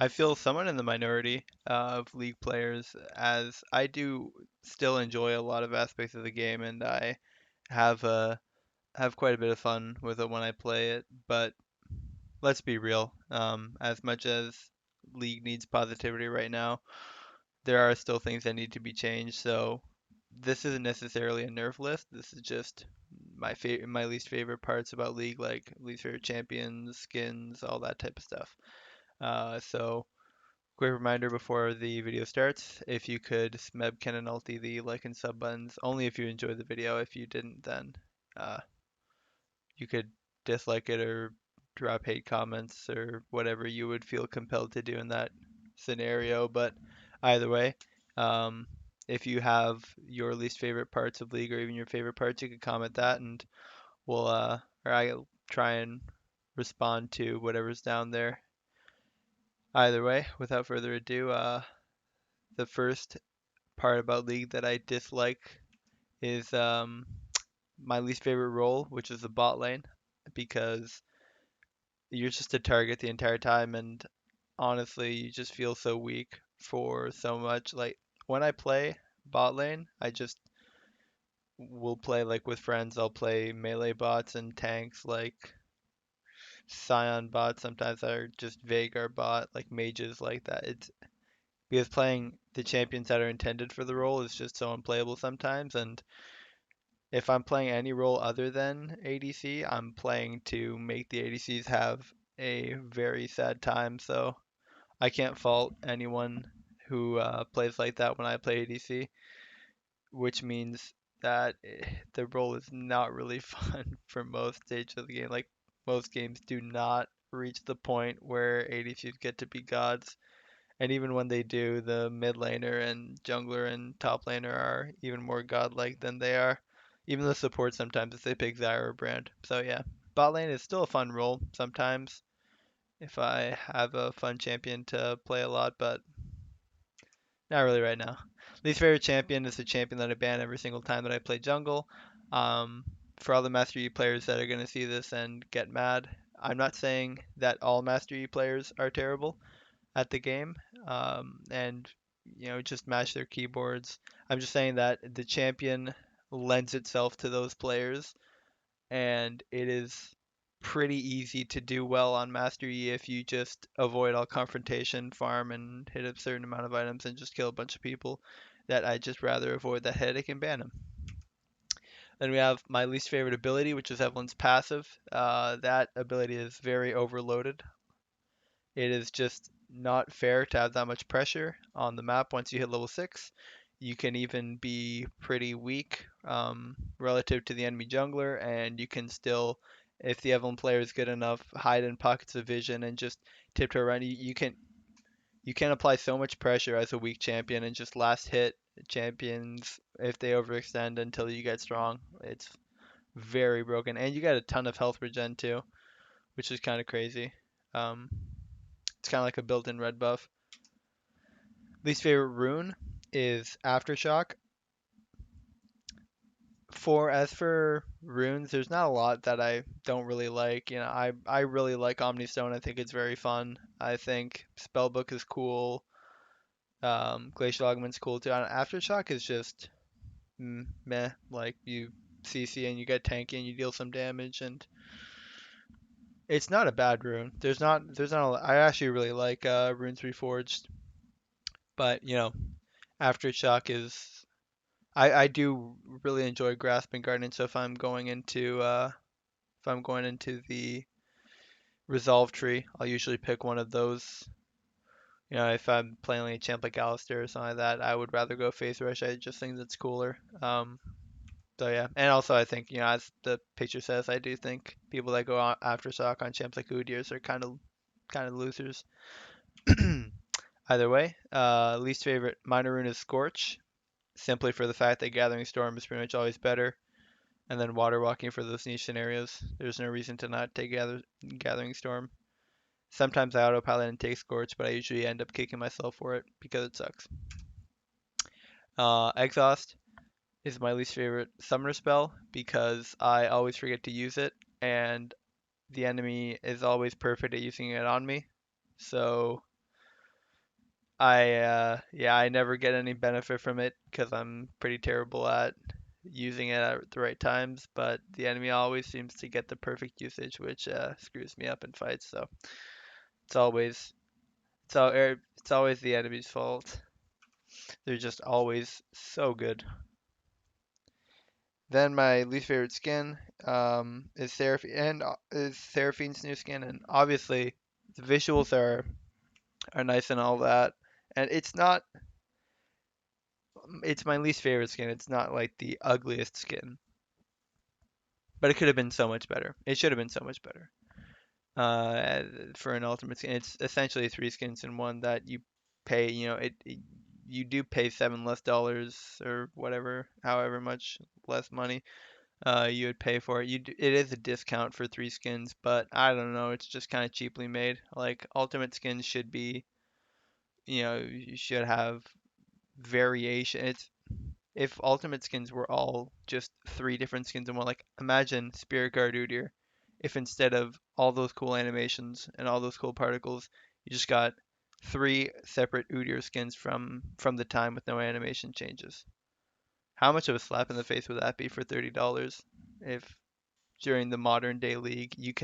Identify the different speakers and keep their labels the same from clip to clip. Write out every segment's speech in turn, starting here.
Speaker 1: I feel somewhat in the minority of League players, as I do still enjoy a lot of aspects of the game, and I have have quite a bit of fun with it when I play it. But let's be real, as much as League needs positivity right now, there are still things that need to be changed. So this isn't necessarily a nerf list. This is just my least favorite parts about League, like least favorite champions, skins, all that type of stuff. So quick reminder before the video starts, if you could smeb Ken and ulti the like and sub buttons, only if you enjoyed the video. If you didn't, then uh, you could dislike it or drop hate comments or whatever you would feel compelled to do in that scenario. But either way, um, if you have your least favorite parts of League or even your favorite parts, you could comment that and we'll or I'll try and respond to whatever's down there. Either way, without further ado, the first part about League that I dislike is my least favorite role, which is the bot lane, because you're just a target the entire time, and honestly, you just feel so weak for so much. Like when I play bot lane, I just will play like with friends. I'll play melee bots and tanks like Scion bots. Sometimes are just Veigar bot, like mages like that. It's because playing the champions that are intended for the role is just so unplayable sometimes, and if I'm playing any role other than ADC, I'm playing to make the ADCs have a very sad time. So I can't fault anyone who plays like that when I play ADC, which means that the role is not really fun for most stages of the game. Like most games do not reach the point where ADCs get to be gods. And even when they do, the mid laner and jungler and top laner are even more godlike than they are. Even the support sometimes if they pick Zyra or Brand. So yeah, bot lane is still a fun role sometimes if I have a fun champion to play a lot, but not really right now. Least favorite champion is the champion that I ban every single time that I play jungle. Um, for all the Master Yi players that are going to see this and get mad, I'm not saying that all Master Yi players are terrible at the game, and just mash their keyboards. I'm just saying that the champion lends itself to those players, and it is pretty easy to do well on Master Yi if you just avoid all confrontation, farm, and hit a certain amount of items and just kill a bunch of people. That I just rather avoid that headache and ban them. Then we have my least favorite ability, which is Evelyn's passive. That ability is very overloaded. It is just not fair to have that much pressure on the map once you hit level 6. You can even be pretty weak relative to the enemy jungler, and you can still, if the Evelynn player is good enough, hide in pockets of vision and just tiptoe around. You can apply so much pressure as a weak champion and just last hit champions if they overextend until you get strong. It's very broken, and you get a ton of health regen too, which is kind of crazy. Um, it's kind of like a built-in red buff. Least favorite rune is Aftershock. As for runes, there's not a lot that I don't really like. I really like Omnistone. I think it's very fun. I think Spellbook is cool. Glacial Augment's cool too. And Aftershock is just meh. Like you CC and you get tanky and you deal some damage, and it's not a bad rune. There's not I actually really like Runes Reforged, but Aftershock is I do really enjoy Grasping Garden, so if I'm going into the Resolve tree, I'll usually pick one of those. If I'm playing like a champ like Alistair or something like that, I would rather go Phase Rush. I just think that's cooler. So yeah, and also I think as the picture says, I do think people that go Aftershock on champs like Udyrs are kind of losers. Either way, least favorite minor rune is Scorch, simply for the fact that Gathering Storm is pretty much always better. And then water walking for those niche scenarios. There's no reason to not take Gathering Storm. Sometimes I autopilot and take Scorch, but I usually end up kicking myself for it because it sucks. Exhaust is my least favorite summoner spell because I always forget to use it, and the enemy is always perfect at using it on me. So Yeah, I never get any benefit from it because I'm pretty terrible at using it at the right times, but the enemy always seems to get the perfect usage, which screws me up in fights. So it's always it's always the enemy's fault. They're just always so good. Then my least favorite skin is Seraphine's new skin, and obviously the visuals are nice and all that, and it's my least favorite skin. It's not like the ugliest skin, but it could have been so much better. It should have been so much better. For an ultimate skin, it's essentially three skins in one that you pay. You do pay $7 less or whatever, however much less money you would pay for it. It is a discount for three skins, but I don't know. It's just kind of cheaply made. Like ultimate skins should be, you should have variation. It's if ultimate skins were all just three different skins in one, like imagine Spirit Guard Udyr, if instead of all those cool animations and all those cool particles, you just got three separate Udyr skins from the time with no animation changes. How much of a slap in the face would that be for $30 if during the modern day league you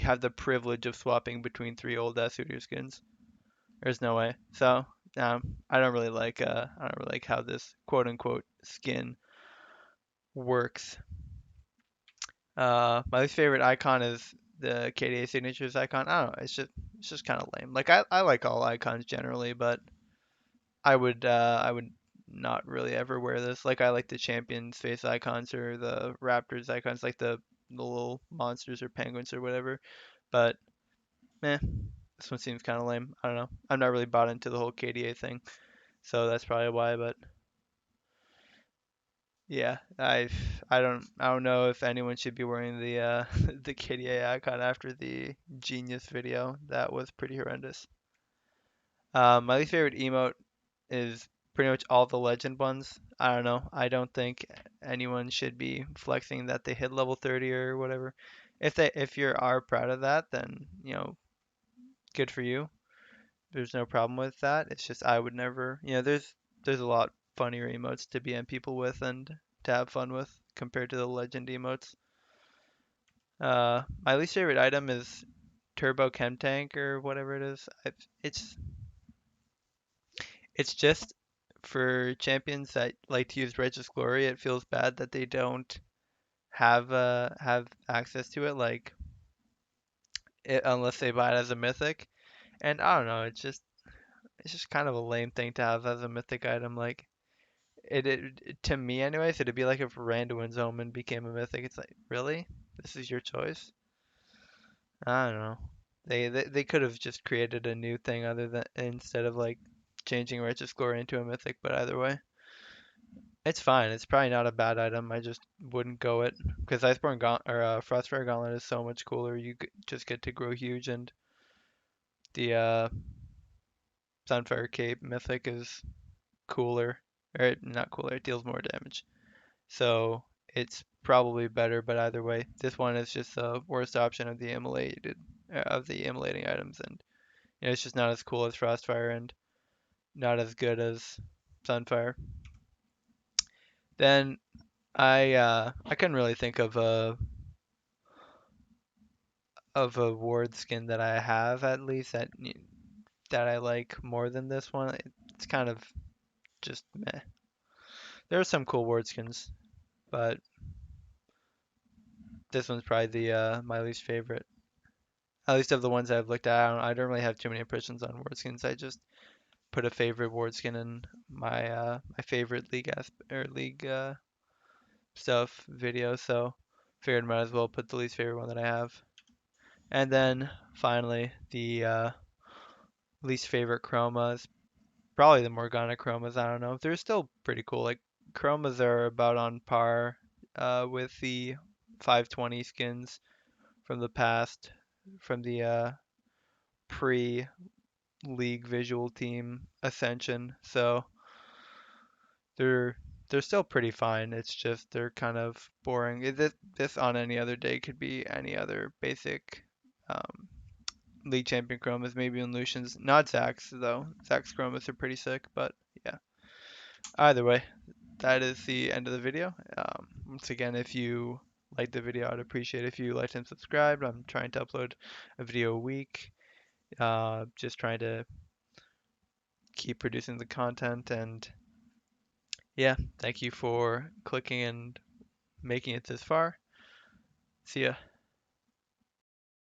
Speaker 1: have the privilege of swapping between three old ass Udyr skins? There's no way. So, I don't really like how this quote unquote skin works. My least favorite icon is the KDA signatures icon. I don't know. It's just kind of lame. Like I like all icons generally, but I would not really ever wear this. Like I like the champions face icons or the Raptors icons, like the little monsters or penguins or whatever. But eh, this one seems kind of lame. I don't know. I'm not really bought into the whole KDA thing, so that's probably why. But yeah, I don't know if anyone should be wearing the the KDA icon after the Genius video. That was pretty horrendous. My least favorite emote is pretty much all the legend ones. I don't know. I don't think anyone should be flexing that they hit level 30 or whatever. If you are proud of that, then good for you. There's no problem with that. It's just I would never. There's a lot funnier emotes to BM people with and to have fun with compared to the legend emotes. My least favorite item is Turbo Chem Tank or whatever it is. It's it's just for champions that like to use Righteous Glory. It feels bad that they don't have access to it unless they buy it as a mythic. And I don't know. It's just kind of a lame thing to have as a mythic item. Like to me anyways, it'd be like if Randuin's Omen became a mythic. It's like, really? This is your choice? I don't know. They could have just created a new thing other than instead of like changing Righteous Glory into a mythic, but either way, it's fine. It's probably not a bad item. I just wouldn't go it because Iceborne Gaunt or Frostfire Gauntlet is so much cooler. Just get to grow huge, and the Sunfire Cape mythic is cooler, or not cooler. It deals more damage. So it's probably better, but either way, this one is just the worst option of the immolating items, and it's just not as cool as Frostfire and not as good as Sunfire. Then I couldn't really think of a ward skin that I have at least that I like more than this one. It's kind of just meh. There are some cool ward skins, but this one's probably the my least favorite. At least of the ones I've looked at, I don't really have too many impressions on ward skins. I just put a favorite ward skin in my favorite league stuff video, so figured might as well put the least favorite one that I have. And then finally the least favorite chromas, probably the Morgana chromas. I don't know. They're still pretty cool. Like chromas are about on par with the 520 skins from the past, from the pre-league visual team Ascension. So they're they're still pretty fine. It's just they're kind of boring. This on any other day could be any other basic um, League Champion Chromas, maybe on Lucian's. Not Zach's though. Zach's Chromas are pretty sick, but yeah. Either way, that is the end of the video. Once again, if you liked the video, I'd appreciate if you liked and subscribed. I'm trying to upload a video a week. Just trying to keep producing the content, and yeah, thank you for clicking and making it this far. See ya.